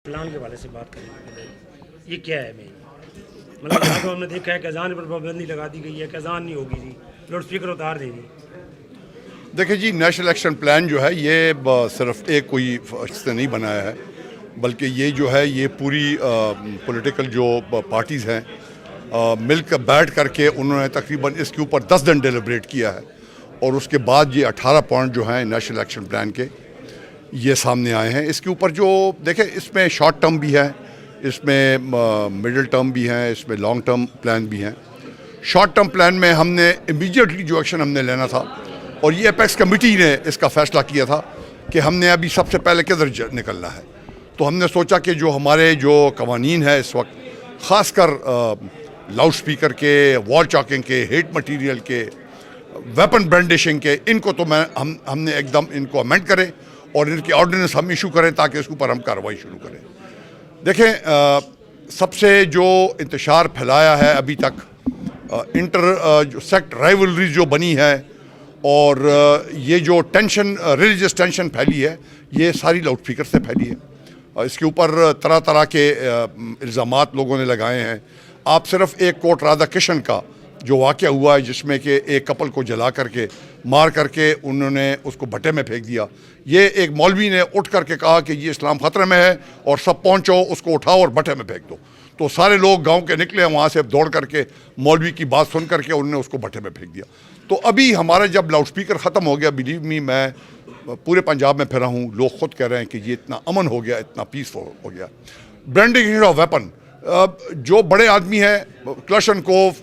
Plan کے حوالے سے بات کریں گے، یہ کیا ہے؟ مطلب یہاں تو ہم نے دیکھا ہے کہ اذان پر پابندی لگا دی گئی ہے کہ اذان نہیں ہوگی جی، لاؤڈ اسپیکر اتار دیں جی۔ دیکھیں جی، نیشنل ایکشن پلان جو ہے یہ صرف ایک کوئی شخص نے نہیں بنایا ہے، بلکہ یہ جو ہے یہ پوری پولیٹیکل جو پارٹیز ہیں مل کر بیٹھ کر کے انہوں نے تقریباً اس کے اوپر 10 دن ڈیلیبریٹ کیا ہے، اور اس کے بعد یہ 18 پوائنٹ جو ہیں نیشنل ایکشن پلان کے یہ سامنے آئے ہیں۔ اس کے اوپر جو دیکھیں، اس میں شارٹ ٹرم بھی ہے، اس میں مڈل ٹرم بھی ہیں، اس میں لانگ ٹرم پلان بھی ہیں۔ شارٹ ٹرم پلان میں ہم نے امیڈیٹلی جو ایکشن ہم نے لینا تھا، اور یہ اپیکس کمیٹی نے اس کا فیصلہ کیا تھا کہ ہم نے ابھی سب سے پہلے کدھر نکلنا ہے، تو ہم نے سوچا کہ جو ہمارے جو قوانین ہیں اس وقت، خاص کر لاؤڈ سپیکر کے، وال چاکنگ کے، ہیٹ مٹیریل کے، ویپن برینڈشنگ کے، ان کو تو ہم نے ایک دم ان کو امینڈ کریں اور ان کی آرڈیننس ہم ایشو کریں تاکہ اس کے اوپر ہم کارروائی شروع کریں۔ دیکھیں، سب سے جو انتشار پھیلایا ہے ابھی تک جو سیکٹ رائیولری جو بنی ہے، اور یہ جو ٹینشن، ریلیجس ٹینشن پھیلی ہے، یہ ساری لاؤڈ اسپیکر سے پھیلی ہے۔ اس کے اوپر طرح طرح کے الزامات لوگوں نے لگائے ہیں۔ آپ صرف ایک کوٹ رادھا کرشن کا جو واقعہ ہوا ہے، جس میں کہ ایک کپل کو جلا کر کے، مار کر کے انہوں نے اس کو بھٹے میں پھینک دیا، یہ ایک مولوی نے اٹھ کر کے کہا کہ یہ اسلام خطرے میں ہے اور سب پہنچو، اس کو اٹھاؤ اور بھٹے میں پھینک دو، تو سارے لوگ گاؤں کے نکلے، وہاں سے دوڑ کر کے مولوی کی بات سن کر کے انہوں نے اس کو بھٹے میں پھینک دیا۔ تو ابھی ہمارا جب لاؤڈ سپیکر ختم ہو گیا، بلیو می، میں پورے پنجاب میں پھرا ہوں، لوگ خود کہہ رہے ہیں کہ یہ اتنا امن ہو گیا، اتنا پیسفل ہو گیا۔ برینڈنگ آف ویپن، جو بڑے آدمی ہیں، کلشن کوف،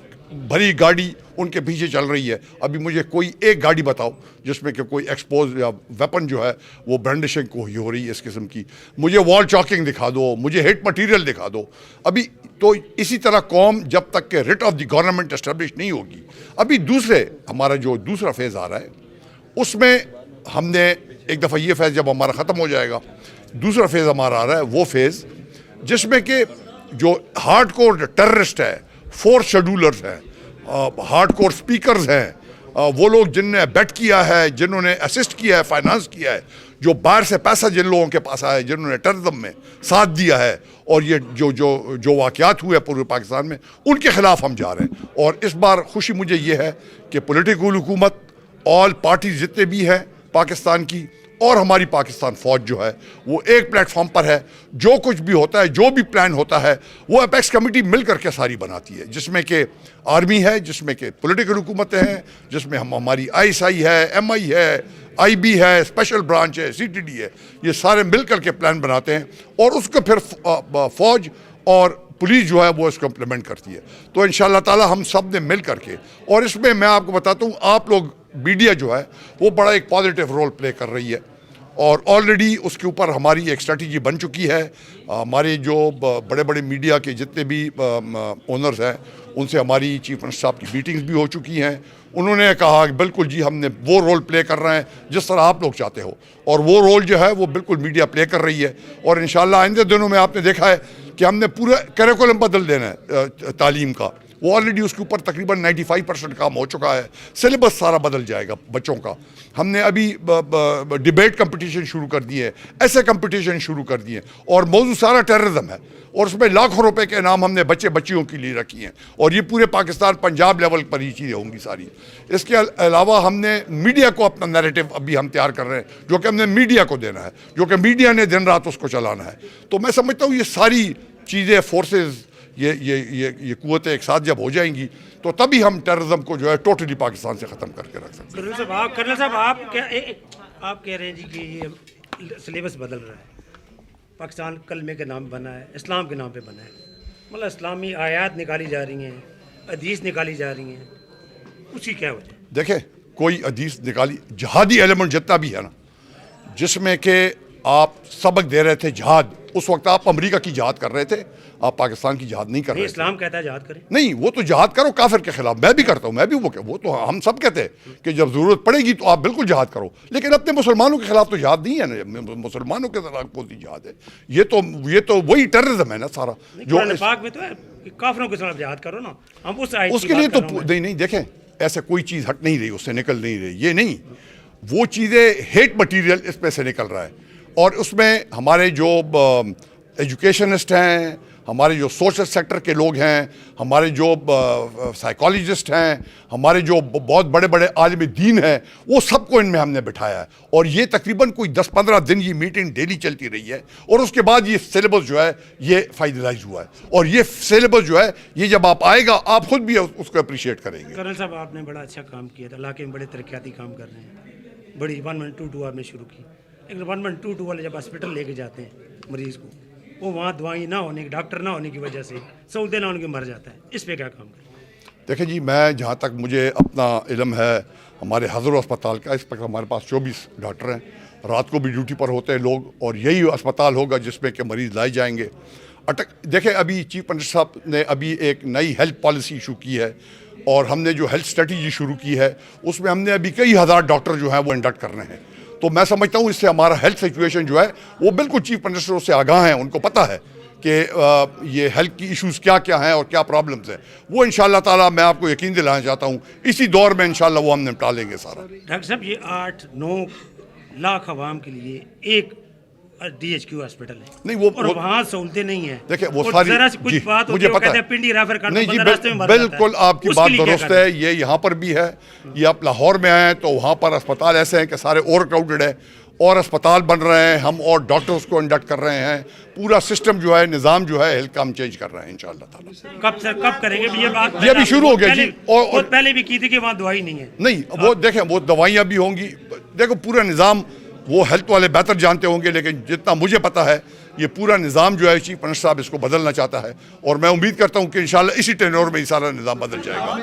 بھری گاڑی ان کے پیچھے چل رہی ہے، ابھی مجھے کوئی ایک گاڑی بتاؤ جس میں کہ کوئی ایکسپوز یا ویپن جو ہے وہ برینڈشنگ کو ہی ہو رہی ہے اس قسم کی، مجھے وال چاکنگ دکھا دو، مجھے ہیٹ مٹیریل دکھا دو۔ ابھی تو اسی طرح قوم جب تک کہ rate of the government establish نہیں ہوگی، ابھی ہمارا جو دوسرا فیز آ رہا ہے، اس میں ہم نے ایک دفعہ یہ فیز جب ہمارا ختم ہو جائے گا، دوسرا فیز ہمارا آ رہا ہے، وہ فیز جس میں کہ جو ہارڈ کور ٹیررسٹ ہے، فورس شیڈولرز ہیں، ہارڈ کور سپیکرز ہیں، وہ لوگ جن نے بیٹ کیا ہے، جنہوں نے اسسٹ کیا ہے، فائنانس کیا ہے، جو باہر سے پیسہ جن لوگوں کے پاس آیا ہے، جنہوں نے ٹیررزم میں ساتھ دیا ہے، اور یہ جو واقعات ہوئے پورے پاکستان میں، ان کے خلاف ہم جا رہے ہیں۔ اور اس بار خوشی مجھے یہ ہے کہ پولیٹیکل حکومت، آل پارٹیز جتنے بھی ہیں پاکستان کی، اور ہماری پاکستان فوج جو ہے وہ ایک پلیٹ فارم پر ہے۔ جو کچھ بھی ہوتا ہے، جو بھی پلان ہوتا ہے، وہ اپیکس کمیٹی مل کر کے ساری بناتی ہے، جس میں کہ آرمی ہے، جس میں کہ پولیٹیکل حکومتیں ہیں، جس میں ہماری ISI ہے، MI ہے، IB ہے، اسپیشل برانچ ہے، CTD ہے، یہ سارے مل کر کے پلان بناتے ہیں، اور اس کو پھر فوج اور پولیس جو ہے وہ اس کو امپلیمنٹ کرتی ہے۔ تو انشاءاللہ تعالی ہم سب نے مل کر کے، اور اس میں میں آپ کو بتاتا ہوں، آپ لوگ میڈیا جو ہے وہ بڑا ایک پازیٹیو رول پلے کر رہی ہے، اور آلریڈی اس کے اوپر ہماری ایک اسٹریٹجی بن چکی ہے۔ ہمارے جو بڑے بڑے میڈیا کے جتنے بھی اونرز ہیں، ان سے ہماری چیف منسٹر صاحب کی میٹنگز بھی ہو چکی ہیں۔ انہوں نے کہا کہ بالکل جی، ہم نے وہ رول پلے کر رہے ہیں جس طرح آپ لوگ چاہتے ہو، اور وہ رول جو ہے وہ بالکل میڈیا پلے کر رہی ہے۔ اور انشاءاللہ آئندہ دنوں میں آپ نے دیکھا ہے کہ ہم نے پورا کریکولم بدل دینا ہے تعلیم کا، وہ آلریڈی اس کے اوپر تقریباً 95% کام ہو چکا ہے، سلیبس سارا بدل جائے گا بچوں کا۔ ہم نے ابھی ڈیبیٹ کمپٹیشن شروع کر دیے ہیں، ایسے کمپٹیشن شروع کر دیے ہیں، اور موضوع سارا ٹیررزم ہے، اور اس میں لاکھوں روپے کے انعام ہم نے بچیوں کے لیے رکھی ہیں، اور یہ پورے پاکستان پنجاب لیول پر یہ چیزیں ہوں گی ساری۔ اس کے علاوہ ہم نے میڈیا کو اپنا نیریٹو ابھی ہم تیار کر رہے ہیں، جو کہ ہم نے میڈیا کو دینا ہے، جو کہ میڈیا نے دن رات اس کو چلانا ہے۔ تو میں سمجھتا ہوں یہ ساری چیزیں، فورسز، یہ قوتیں ایک ساتھ جب ہو جائیں گی تو تبھی ہم ٹیررزم کو جو ہے ٹوٹلی پاکستان سے ختم کر کے رکھ سکتے ہیں۔ کرنل صاحب، آپ کہہ رہے ہیں جی کہ یہ سلیبس بدل رہا ہے، پاکستان کلمے کے نام بنا ہے، اسلام کے نام پہ بنا ہے، مطلب اسلامی آیات نکالی جا رہی ہیں، حدیث نکالی جا رہی ہیں، اس کی کیا وجہ؟ دیکھیں، کوئی حدیث نکالی، جہادی ایلیمنٹ جتنا بھی ہے نا، جس میں کہ آپ سبق دے رہے تھے جہاد، اس وقت آپ امریکہ کی جہاد کر رہے تھے، آپ پاکستان کی جہاد نہیں کر رہے تھے۔ اسلام کہتا ہے جہاد کریں، نہیں، وہ تو جہاد کرو کافر کے خلاف، میں بھی کرتا ہوں، میں بھی وہ تو ہم سب کہتے ہیں کہ جب ضرورت پڑے گی تو آپ بالکل جہاد کرو، لیکن اپنے مسلمانوں کے خلاف تو جہاد نہیں ہے نا، مسلمانوں کے خلاف کون سی جہاد ہے؟ یہ تو وہی ٹیررزم ہے نا سارا، جو قرآن پاک میں تو ہے کافروں کے خلاف جہاد کرو نا، ہم اس کے لیے تو نہیں، دیکھیں ایسے کوئی چیز ہٹ نہیں رہی، اس سے نکل نہیں رہی، یہ نہیں، وہ چیزیں ہیٹ مٹیریل اس میں سے نکل رہا ہے، اور اس میں ہمارے جو ایجوکیشنسٹ ہیں, ہمارے جو سوشل سیکٹر کے لوگ ہیں, ہمارے جو سائیکالوجسٹ ہیں, ہمارے جو بہت بڑے بڑے عالم دین ہیں, وہ سب کو ان میں ہم نے بٹھایا ہے. اور یہ تقریباً کوئی 10-15 دن یہ میٹنگ ڈیلی چلتی رہی ہے, اور اس کے بعد یہ سلیبس جو ہے یہ فائنلائز ہوا ہے. اور یہ سلیبس جو ہے یہ جب آپ آئے گا آپ خود بھی اس کو اپریشیٹ کریں گے. کرنل صاحب آپ نے بڑا اچھا کام کیا تھا, علاقے میں بڑے ترقیاتی کام کر رہے ہیں, بڑی 1122 آپ نے شروع کی. لیکن 1122 والے جب ہاسپٹل لے کے جاتے ہیں مریض کو, وہ وہاں دوائی نہ ہونے کی, ڈاکٹر نہ ہونے کی وجہ سے سہولتیں نہ ہونے کے مر جاتا ہے. اس پہ کیا کام کریں؟ دیکھیں جی, میں جہاں تک مجھے اپنا علم ہے ہمارے حضر اسپتال کا, اس وقت ہمارے پاس 24 ڈاکٹر ہیں, رات کو بھی ڈیوٹی پر ہوتے ہیں لوگ, اور یہی اسپتال ہوگا جس میں کہ مریض لائے جائیں گے. دیکھیں ابھی چیف منسٹر صاحب نے ابھی ایک نئی ہیلتھ پالیسی ایشو کی ہے, اور ہم نے جو ہیلتھ اسٹریٹجی شروع کی ہے اس میں ہم نے ابھی کئی ہزار ڈاکٹر جو ہیں وہ انڈکٹ کرنے ہیں. تو میں سمجھتا ہوں اس سے ہمارا ہیلتھ سچویشن جو ہے وہ بالکل چیف منسٹر سے آگاہ ہیں, ان کو پتہ ہے کہ یہ ہیلتھ کی ایشوز کیا کیا ہیں اور کیا پرابلمز ہیں. وہ انشاءاللہ تعالیٰ میں آپ کو یقین دلانا چاہتا ہوں اسی دور میں انشاءاللہ وہ ہم نپٹا لیں گے سارا. ڈاکٹر صاحب یہ 8-9 لاکھ عوام کے لیے ایک DHQ ہاسپٹل ہے, نہیں وہ اور وہاں سہولتیں نہیں ہیں. دیکھیں وہ ساری کچھ بات مجھے پتہ ہے, پنڈی ریفر کرنا, نہیں جی بالکل آپ کی بات درست ہے. یہ یہاں پر بھی ہے, یہ آپ لاہور میں آئے تو وہاں پر اسپتال ایسے ہیں کہ سارے اوور کراؤڈڈ ہے, اور اسپتال بن رہے ہیں, ہم اور ڈاکٹرز کو انڈکٹ کر رہے ہیں. پورا سسٹم جو ہے, نظام جو ہے ہیلتھ کا ہم چینج کر رہے ہیں انشاءاللہ تعالیٰ. کب کریں گے یہ بات؟ یہ ابھی شروع ہو گیا جی, اور پہلے بھی کی تھی کہ وہاں دوائی نہیں ہے. نہیں وہ دیکھیں وہ دوائیاں بھی ہوں گی. دیکھو پورا نظام وہ ہیلتھ والے بہتر جانتے ہوں گے, لیکن جتنا مجھے پتہ ہے یہ پورا نظام جو ہے چیف منسٹر صاحب اس کو بدلنا چاہتا ہے, اور میں امید کرتا ہوں کہ انشاءاللہ اسی ٹینور میں یہ سارا نظام بدل جائے گا.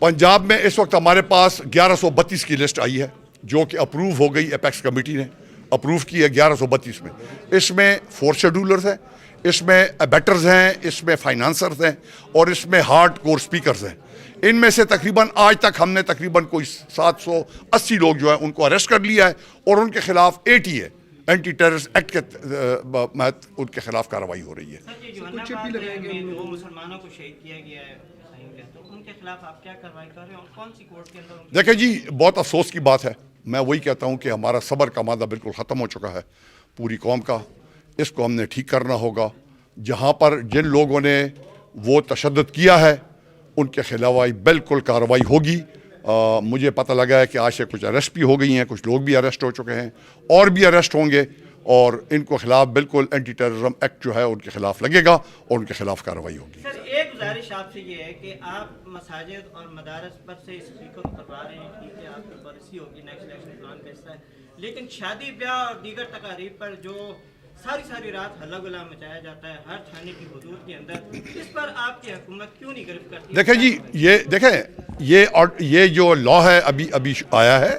پنجاب میں اس وقت ہمارے پاس 1132 کی لسٹ آئی ہے جو کہ اپروو ہو گئی, اپیکس کمیٹی نے اپروو کی ہے 1132 میں. اس میں 4 شیڈولرز ہیں, اس میں ابیٹرز ہیں, اس میں فائنانسرز ہیں, اور اس میں ہارڈ کور سپیکرز ہیں. ان میں سے تقریباً آج تک ہم نے تقریباً کوئی 780 لوگ جو ہیں ان کو اریسٹ کر لیا ہے, اور ان کے خلاف ATA اینٹی ٹیررسٹ ایکٹ کے تحت ان کے خلاف کارروائی ہو رہی ہے. مسلمانوں کو شہید کیا گیا ہے, ان کے خلاف آپ کیا کارروائی کر رہے ہیں, اور کون سی کورٹ کے اندر؟ دیکھیں جی بہت افسوس کی بات ہے, میں وہی کہتا ہوں کہ ہمارا صبر کا مادہ بالکل ختم ہو چکا ہے پوری قوم کا. اس کو ہم نے ٹھیک کرنا ہوگا. جہاں پر جن لوگوں نے وہ تشدد کیا ہے ان کے خلاف بالکل کارروائی ہوگی. مجھے پتہ لگا ہے کہ آج سے کچھ اریسٹ بھی ہو گئی ہیں, کچھ لوگ بھی اریسٹ ہو چکے ہیں, اور بھی اریسٹ ہوں گے, اور ان کو خلاف بالکل اینٹی ٹیررزم ایکٹ جو ہے ان کے خلاف لگے گا اور ان کے خلاف کارروائی ہوگی. سر ایک گزارش آپ سے یہ ہے کہ آپ مساجد اور مدارس پر سے اسپیکر اتروا رہے ہیں, ٹھیک ہے آپ کی پالیسی ہوگی, نیکسٹ الیکشن پلان کا حصہ ہے, لیکن شادی بیاہ اور دیگر تقاریب پر جو ساری رات ہلا گلا مچایا جاتا ہے ہر تھانے کی حدود کے اندر, اس پر آپ کی حکومت کیوں نہیں گرفت کرتی؟ دیکھیں جی یہ جو لا ہے ابھی آیا ہے,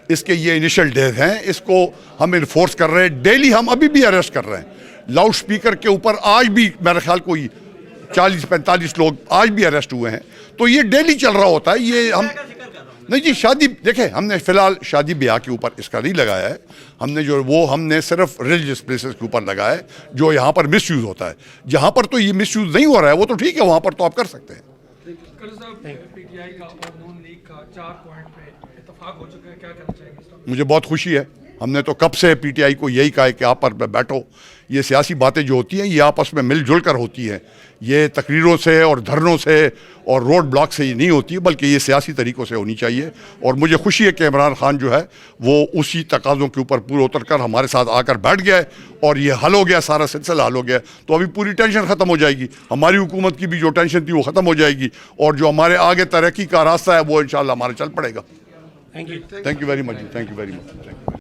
اس کے یہ انیشل ڈیز ہیں, اس کو ہم انفورس کر رہے ہیں. ڈیلی ہم ابھی بھی اریسٹ کر رہے ہیں. لاؤڈ سپیکر کے اوپر آج بھی میرا خیال کوئی 40-45 لوگ آج بھی اریسٹ ہوئے ہیں. تو یہ ڈیلی چل رہا ہوتا ہے. یہ ہم نہیں جی شادی, دیکھیں ہم نے فی الحال شادی بیاہ کے اوپر اس کا نہیں لگایا ہے. ہم نے صرف ریلیجس پلیسز کے اوپر لگایا ہے جو یہاں پر مس یوز ہوتا ہے. جہاں پر تو یہ مس یوز نہیں ہو رہا ہے وہ تو ٹھیک ہے, وہاں پر تو آپ کر سکتے ہیں. PTI کا اور نون لیگ کا 4 پوائنٹ پہ اتفاق ہو چکا ہے, کیا کہنا چاہیں گے؟ مجھے بہت خوشی ہے. ہم نے تو کب سے PTI کو یہی کہا ہے کہ آپ پر بیٹھو. یہ سیاسی باتیں جو ہوتی ہیں یہ آپس میں مل جل کر ہوتی ہیں. یہ تقریروں سے اور دھرنوں سے اور روڈ بلاک سے یہ نہیں ہوتی, بلکہ یہ سیاسی طریقوں سے ہونی چاہیے. اور مجھے خوشی ہے کہ عمران خان جو ہے وہ اسی تقاضوں کے اوپر پورا اتر کر ہمارے ساتھ آ کر بیٹھ گیا ہے, اور یہ حل ہو گیا, سارا سلسلہ حل ہو گیا. تو ابھی پوری ٹینشن ختم ہو جائے گی. ہماری حکومت کی بھی جو ٹینشن تھی وہ ختم ہو جائے گی, اور جو ہمارے آگے ترقی کا راستہ ہے وہ انشاءاللہ ہمارے چل پڑے گا. Thank you very much.